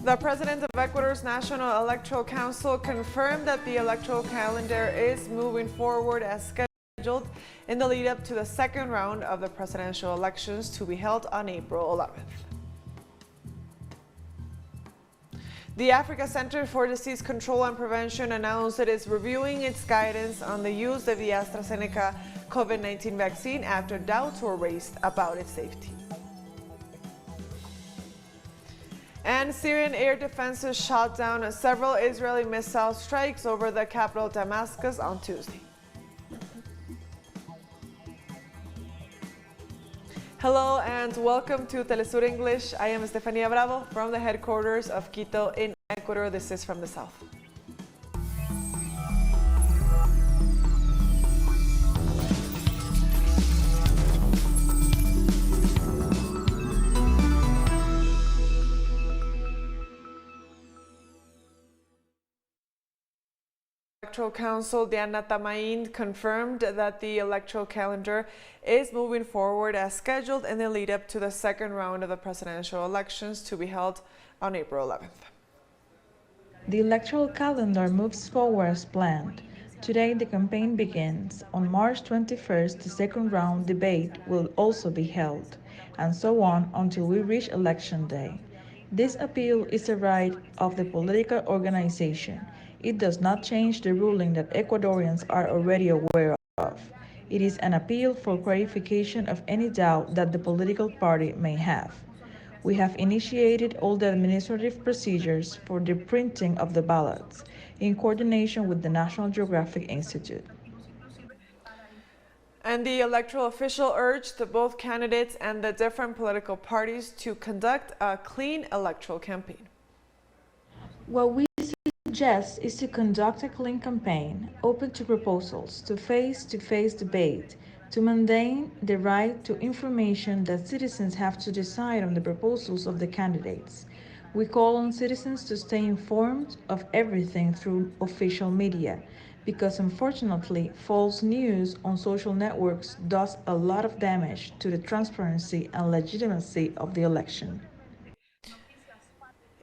The president of Ecuador's National Electoral Council confirmed that the electoral calendar is moving forward as scheduled in the lead-up to the second round of the presidential elections to be held on April 11th. The Africa Center for Disease Control and Prevention announced it is reviewing its guidance on the use of the AstraZeneca COVID-19 vaccine after doubts were raised about its safety. And Syrian Air Defense shot down several Israeli missile strikes over the capital Damascus on Tuesday. Hello and welcome to TeleSUR English. I am Estefania Bravo from the headquarters of Quito in Ecuador. This is from the south. Electoral Council Diana Tamain confirmed that the electoral calendar is moving forward as scheduled in the lead-up to the second round of the presidential elections to be held on April 11th. The electoral calendar moves forward as planned. Today the campaign begins. On March 21st, the second round debate will also be held, and so on until we reach election day. This appeal is a right of the political organization. It does not change the ruling that Ecuadorians are already aware of. It is an appeal for clarification of any doubt that the political party may have. We have initiated all the administrative procedures for the printing of the ballots in coordination with the National Geographic Institute. And the electoral official urged both candidates and the different political parties to conduct a clean electoral campaign. What we suggest is to conduct a clean campaign, open to proposals, to face-to-face debate, to maintain the right to information that citizens have to decide on the proposals of the candidates. We call on citizens to stay informed of everything through official media, because unfortunately, false news on social networks does a lot of damage to the transparency and legitimacy of the election.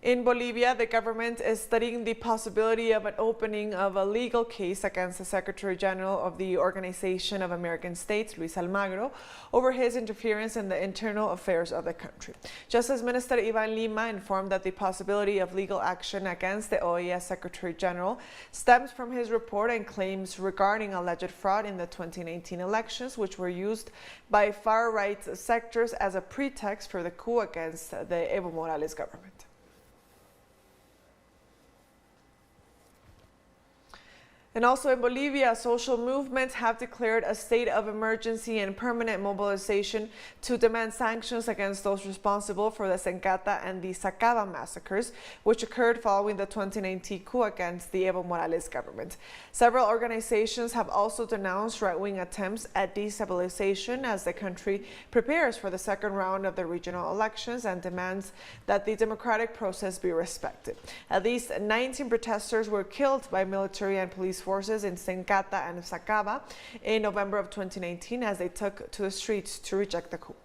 In Bolivia, the government is studying the possibility of an opening of a legal case against the Secretary General of the Organization of American States, Luis Almagro, over his interference in the internal affairs of the country. Justice Minister Ivan Lima informed that the possibility of legal action against the OAS Secretary General stems from his report and claims regarding alleged fraud in the 2019 elections, which were used by far-right sectors as a pretext for the coup against the Evo Morales government. And also in Bolivia, social movements have declared a state of emergency and permanent mobilization to demand sanctions against those responsible for the Sencata and the Sacaba massacres, which occurred following the 2019 coup against the Evo Morales government. Several organizations have also denounced right-wing attempts at destabilization as the country prepares for the second round of the regional elections and demands that the democratic process be respected. At least 19 protesters were killed by military and police forces in Sencata and Sacaba in November of 2019 as they took to the streets to reject the coup.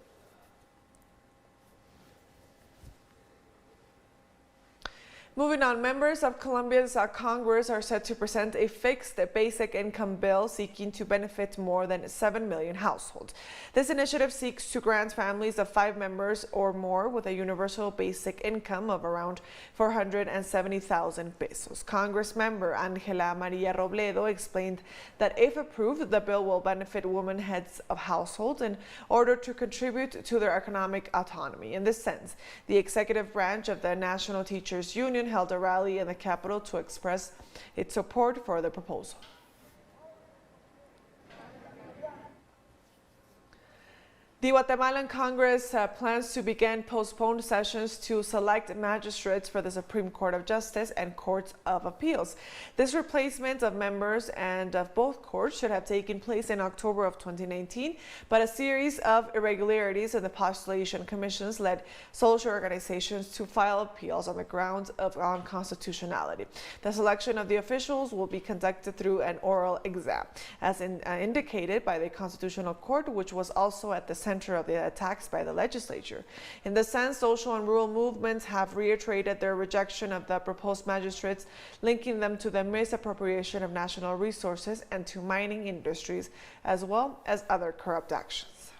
Moving on, members of Colombia's Congress are set to present a fixed basic income bill seeking to benefit more than 7 million households. This initiative seeks to grant families of 5 members or more with a universal basic income of around 470,000 pesos. Congress member Angela Maria Robledo explained that if approved, the bill will benefit women heads of households in order to contribute to their economic autonomy. In this sense, the executive branch of the National Teachers Union held a rally in the capital to express its support for the proposal. The Guatemalan Congress plans to begin postponed sessions to select magistrates for the Supreme Court of Justice and Courts of Appeals. This replacement of members and of both courts should have taken place in October of 2019, but a series of irregularities in the postulation commissions led social organizations to file appeals on the grounds of unconstitutionality. The selection of the officials will be conducted through an oral exam, as indicated by the Constitutional Court, which was also at the center epicenter of the attacks by the legislature. In this sense, social and rural movements have reiterated their rejection of the proposed magistrates, linking them to the misappropriation of national resources and to mining industries, as well as other corrupt actions.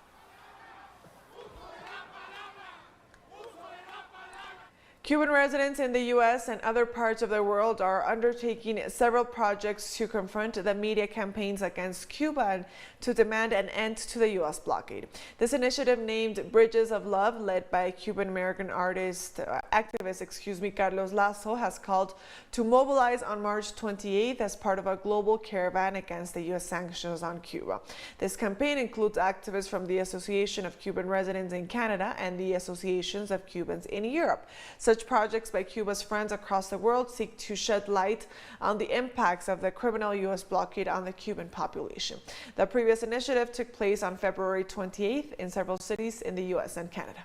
Cuban residents in the U.S. and other parts of the world are undertaking several projects to confront the media campaigns against Cuba and to demand an end to the U.S. blockade. This initiative, named Bridges of Love, led by Cuban-American activist Carlos Lazo, has called to mobilize on March 28th as part of a global caravan against the U.S. sanctions on Cuba. This campaign includes activists from the Association of Cuban Residents in Canada and the Associations of Cubans in Europe. Such projects by Cuba's friends across the world seek to shed light on the impacts of the criminal U.S. blockade on the Cuban population. The previous initiative took place on February 28th in several cities in the U.S. and Canada.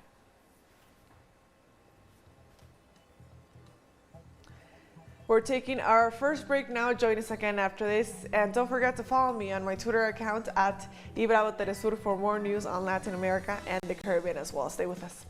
We're taking our first break now. Join us again after this. And don't forget to follow me on my Twitter account at TeleSUR for more news on Latin America and the Caribbean as well. Stay with us.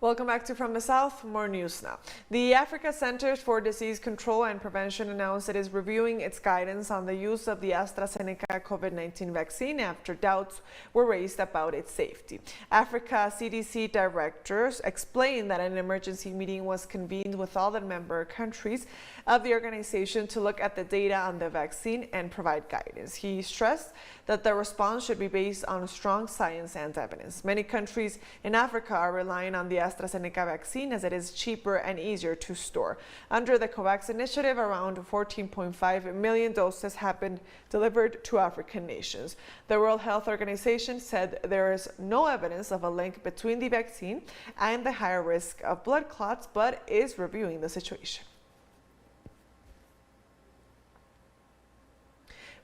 Welcome back to From the South. More news now. The Africa Centers for Disease Control and Prevention announced it is reviewing its guidance on the use of the AstraZeneca COVID-19 vaccine after doubts were raised about its safety. Africa CDC directors explained that an emergency meeting was convened with all the member countries of the organization to look at the data on the vaccine and provide guidance. He stressed that the response should be based on strong science and evidence. Many countries in Africa are relying on the AstraZeneca vaccine as it is cheaper and easier to store. Under the COVAX initiative, around 14.5 million doses have been delivered to African nations. The World Health Organization said there is no evidence of a link between the vaccine and the higher risk of blood clots, but is reviewing the situation.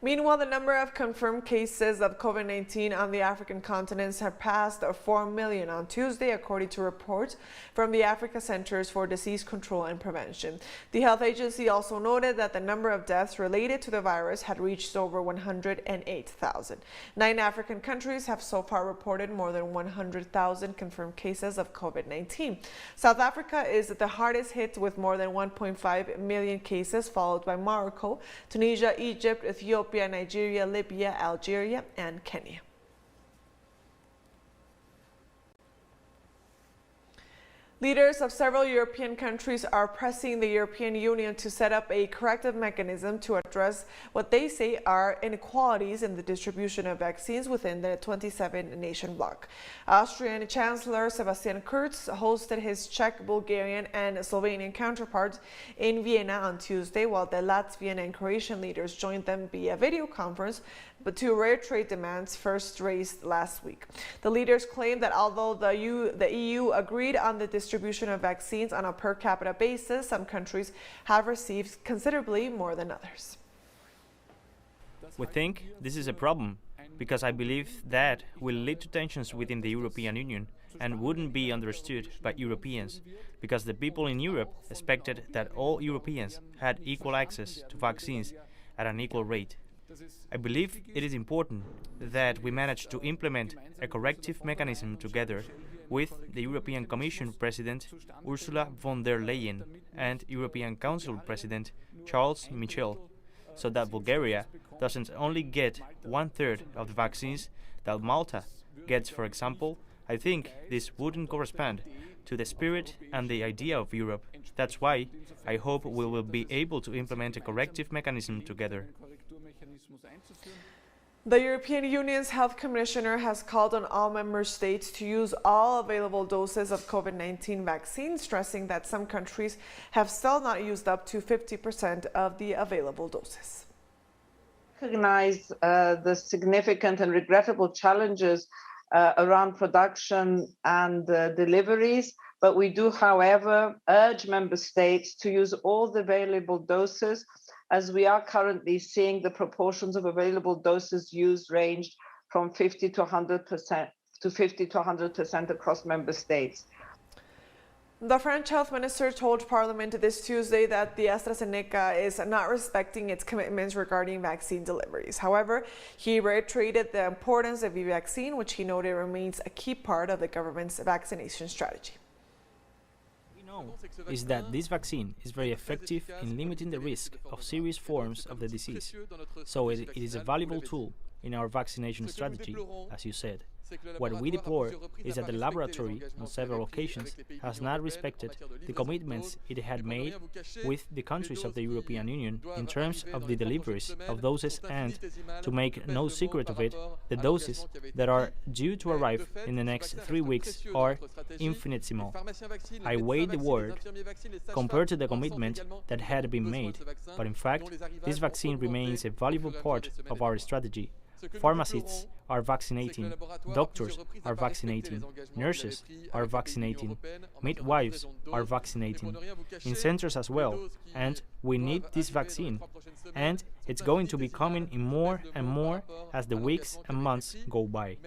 Meanwhile, the number of confirmed cases of COVID-19 on the African continents have passed 4 million on Tuesday, according to reports from the Africa Centers for Disease Control and Prevention. The health agency also noted that the number of deaths related to the virus had reached over 108,000. 9 African countries have so far reported more than 100,000 confirmed cases of COVID-19. South Africa is the hardest hit with more than 1.5 million cases, followed by Morocco, Tunisia, Egypt, Ethiopia, Nigeria, Libya, Algeria, and Kenya. Leaders of several European countries are pressing the European Union to set up a corrective mechanism to address what they say are inequalities in the distribution of vaccines within the 27-nation bloc. Austrian Chancellor Sebastian Kurz hosted his Czech, Bulgarian, and Slovenian counterparts in Vienna on Tuesday, while the Latvian and Croatian leaders joined them via video conference, but to reiterate demands first raised last week. The leaders claimed that although the EU agreed on the distribution of vaccines on a per capita basis, some countries have received considerably more than others. We think this is a problem because I believe that will lead to tensions within the European Union and wouldn't be understood by Europeans, because the people in Europe expected that all Europeans had equal access to vaccines at an equal rate. I believe it is important that we manage to implement a corrective mechanism together with the European Commission President Ursula von der Leyen and European Council President Charles Michel, so that Bulgaria doesn't only get 1/3 of the vaccines that Malta gets, for example. I think this wouldn't correspond to the spirit and the idea of Europe. That's why I hope we will be able to implement a corrective mechanism together. The European Union's Health Commissioner has called on all member states to use all available doses of COVID-19 vaccines, stressing that some countries have still not used up to 50% of the available doses. Recognize the significant and regrettable challenges around production and deliveries. But we do, however, urge member states to use all the available doses, as we are currently seeing the proportions of available doses used ranged from 50 to 100% to 50 to 100% across member states. The French health minister told Parliament this Tuesday that the AstraZeneca is not respecting its commitments regarding vaccine deliveries. However, he reiterated the importance of the vaccine, which he noted remains a key part of the government's vaccination strategy. What we know is that this vaccine is very effective in limiting the risk of serious forms of the disease, so it is a valuable tool in our vaccination strategy, as you said. What we deplore is that the laboratory, on several occasions, has not respected the commitments it had made with the countries of the European Union in terms of the deliveries of doses, and, to make no secret of it, the doses that are due to arrive in the next 3 weeks are infinitesimal. I weigh the word compared to the commitment that had been made, but in fact, this vaccine remains a valuable part of our strategy. Pharmacists are vaccinating, doctors are vaccinating, nurses are vaccinating, midwives are vaccinating, in centers as well, and we need this vaccine, and it's going to be coming in more and more as the weeks and months go by.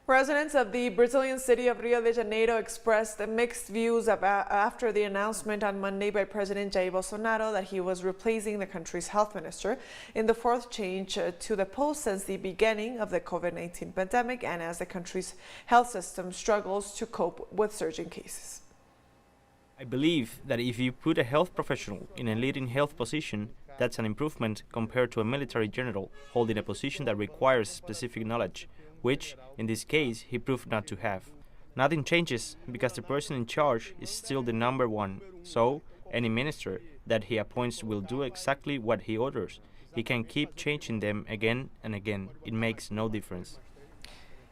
Residents of the Brazilian city of Rio de Janeiro expressed mixed views after the announcement on Monday by President Jair Bolsonaro that he was replacing the country's health minister in the fourth change to the post since the beginning of the COVID-19 pandemic, and as the country's health system struggles to cope with surging cases. I believe that if you put a health professional in a leading health position, that's an improvement compared to a military general holding a position that requires specific knowledge, which, in this case, he proved not to have. Nothing changes because the person in charge is still the number one, so any minister that he appoints will do exactly what he orders. He can keep changing them again and again. It makes no difference.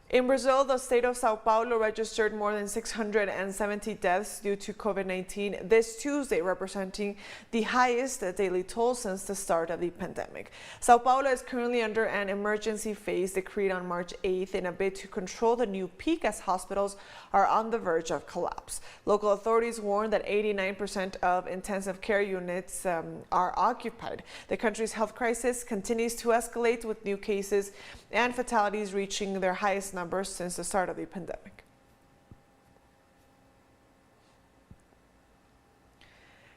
In Brazil, the state of Sao Paulo registered more than 670 deaths due to COVID-19 this Tuesday, representing the highest daily toll since the start of the pandemic. Sao Paulo is currently under an emergency phase decreed on March 8th in a bid to control the new peak as hospitals are on the verge of collapse. Local authorities warn that 89% of intensive care units are occupied. The country's health crisis continues to escalate, with new cases and fatalities reaching their highest numbers since the start of the pandemic.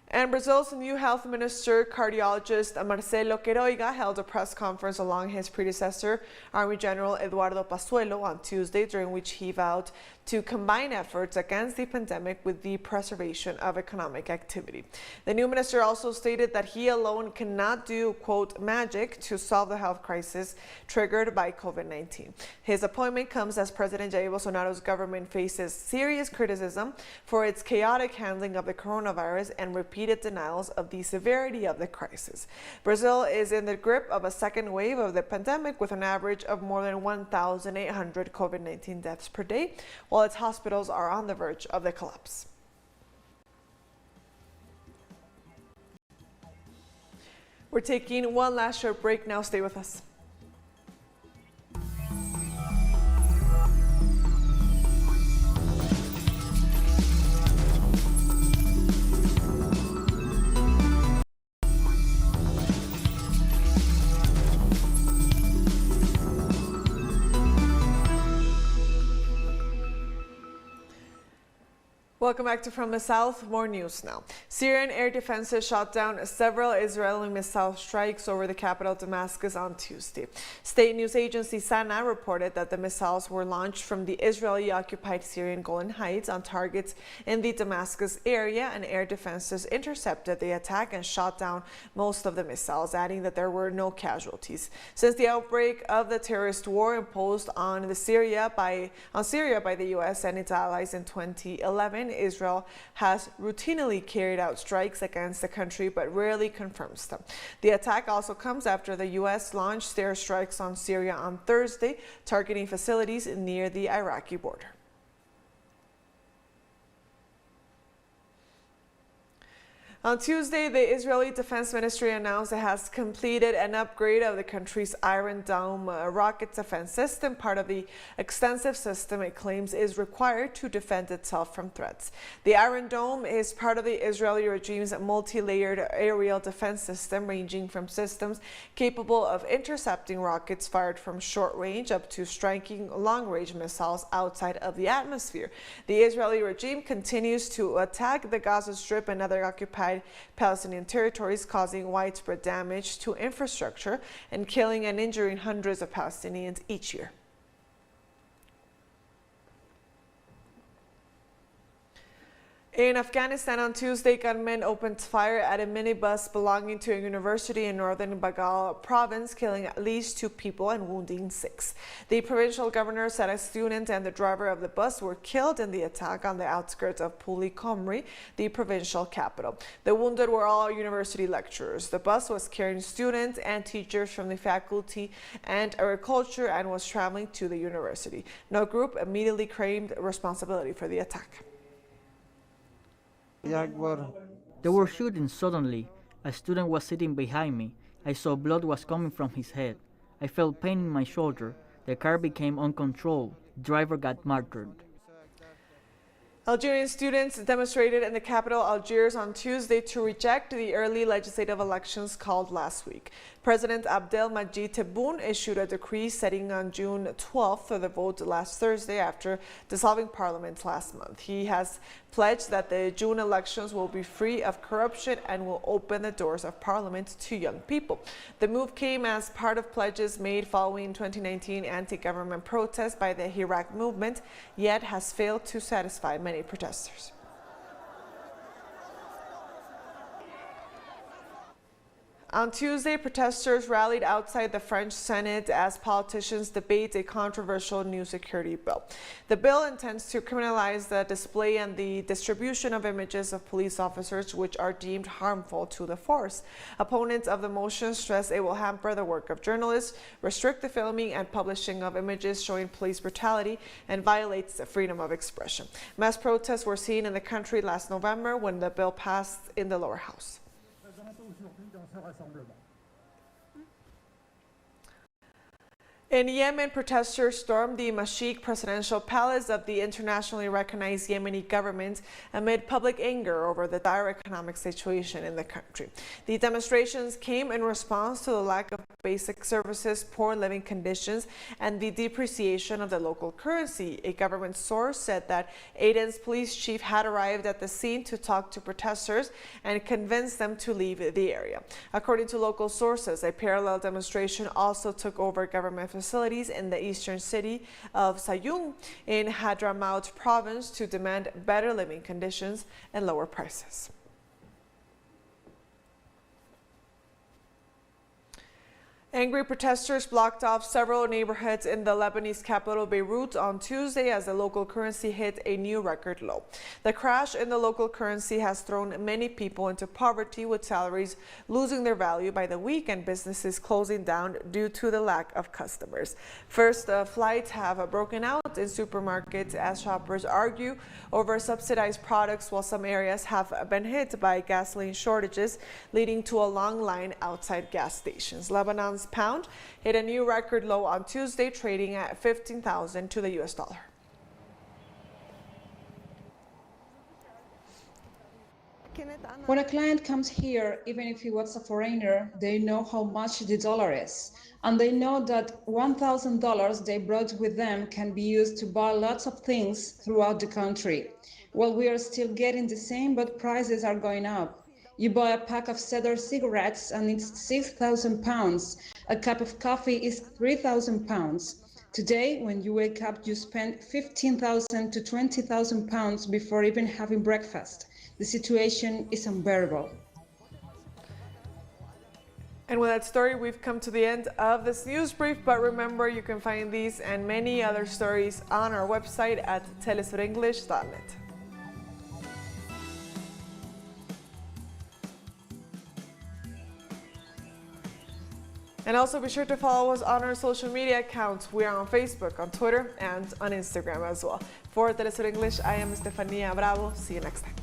And Brazil's new health minister, cardiologist Marcelo Queiroga, held a press conference along his predecessor, Army General Eduardo Pazuello, on Tuesday, during which he vowed to combine efforts against the pandemic with the preservation of economic activity. The new minister also stated that he alone cannot do, quote, magic to solve the health crisis triggered by COVID-19. His appointment comes as President Jair Bolsonaro's government faces serious criticism for its chaotic handling of the coronavirus and repeated denials of the severity of the crisis. Brazil is in the grip of a second wave of the pandemic, with an average of more than 1,800 COVID-19 deaths per day, while its hospitals are on the verge of the collapse. We're taking one last short break now. Stay with us. Welcome back to From the South. More news now. Syrian Air Defense shot down several Israeli missile strikes over the capital Damascus on Tuesday. State news agency Sana reported that the missiles were launched from the Israeli-occupied Syrian Golan Heights on targets in the Damascus area, and air defenses intercepted the attack and shot down most of the missiles, adding that there were no casualties. Since the outbreak of the terrorist war imposed on Syria by the U.S. and its allies in 2011, Israel has routinely carried out strikes against the country but rarely confirms them. The attack also comes after the U.S. launched airstrikes on Syria on Thursday, targeting facilities near the Iraqi border. On Tuesday, the Israeli Defense Ministry announced it has completed an upgrade of the country's Iron Dome rocket defense system, part of the extensive system it claims is required to defend itself from threats. The Iron Dome is part of the Israeli regime's multi-layered aerial defense system, ranging from systems capable of intercepting rockets fired from short range up to striking long-range missiles outside of the atmosphere. The Israeli regime continues to attack the Gaza Strip and other occupied Palestinian territories, causing widespread damage to infrastructure and killing and injuring hundreds of Palestinians each year. In Afghanistan on Tuesday, gunmen opened fire at a minibus belonging to a university in northern Baghal province, killing at least 2 people and wounding 6. The provincial governor said a student and the driver of the bus were killed in the attack on the outskirts of Puli Komri, the provincial capital. The wounded were all university lecturers. The bus was carrying students and teachers from the faculty and agriculture and was traveling to the university. No group immediately claimed responsibility for the attack. They were shooting suddenly. A student was sitting behind me. I saw blood was coming from his head. I felt pain in my shoulder. The car became uncontrolled. The driver got martyred. Algerian students demonstrated in the capital Algiers on Tuesday to reject the early legislative elections called last week. President Abdelmadjid Tebboune issued a decree setting on June 12th for the vote last Thursday after dissolving parliament last month. He has pledged that the June elections will be free of corruption and will open the doors of parliament to young people. The move came as part of pledges made following 2019 anti-government protests by the Hirak movement, yet has failed to satisfy many protesters. On Tuesday, protesters rallied outside the French Senate as politicians debate a controversial new security bill. The bill intends to criminalize the display and the distribution of images of police officers which are deemed harmful to the force. Opponents of the motion stress it will hamper the work of journalists, restrict the filming and publishing of images showing police brutality, and violates the freedom of expression. Mass protests were seen in the country last November when the bill passed in the lower house. In Yemen, protesters stormed the Mashik presidential palace of the internationally recognized Yemeni government amid public anger over the dire economic situation in the country. The demonstrations came in response to the lack of basic services, poor living conditions, and the depreciation of the local currency. A government source said that Aden's police chief had arrived at the scene to talk to protesters and convince them to leave the area. According to local sources, a parallel demonstration also took over government facilities in the eastern city of Sayung in Hadramaut province to demand better living conditions and lower prices. Angry protesters blocked off several neighborhoods in the Lebanese capital Beirut on Tuesday as the local currency hit a new record low. The crash in the local currency has thrown many people into poverty, with salaries losing their value by the week and businesses closing down due to the lack of customers. First, flights have broken out in supermarkets as shoppers argue over subsidized products, while some areas have been hit by gasoline shortages, leading to a long line outside gas stations. Lebanon's pound hit a new record low on Tuesday, trading at 15,000 to the US dollar. When a client comes here, even if he was a foreigner, they know how much the dollar is. And they know that $1,000 they brought with them can be used to buy lots of things throughout the country. Well, we are still getting the same, but prices are going up. You buy a pack of Cedar cigarettes and it's 6,000 pounds. A cup of coffee is 3,000 pounds. Today, when you wake up, you spend 15,000 to 20,000 pounds before even having breakfast. The situation is unbearable. And with that story, we've come to the end of this news brief. But remember, you can find these and many other stories on our website at telesurenglish.net. And also be sure to follow us on our social media accounts. We are on Facebook, on Twitter, and on Instagram as well. For TeleSUR English, I am Estefania Bravo. See you next time.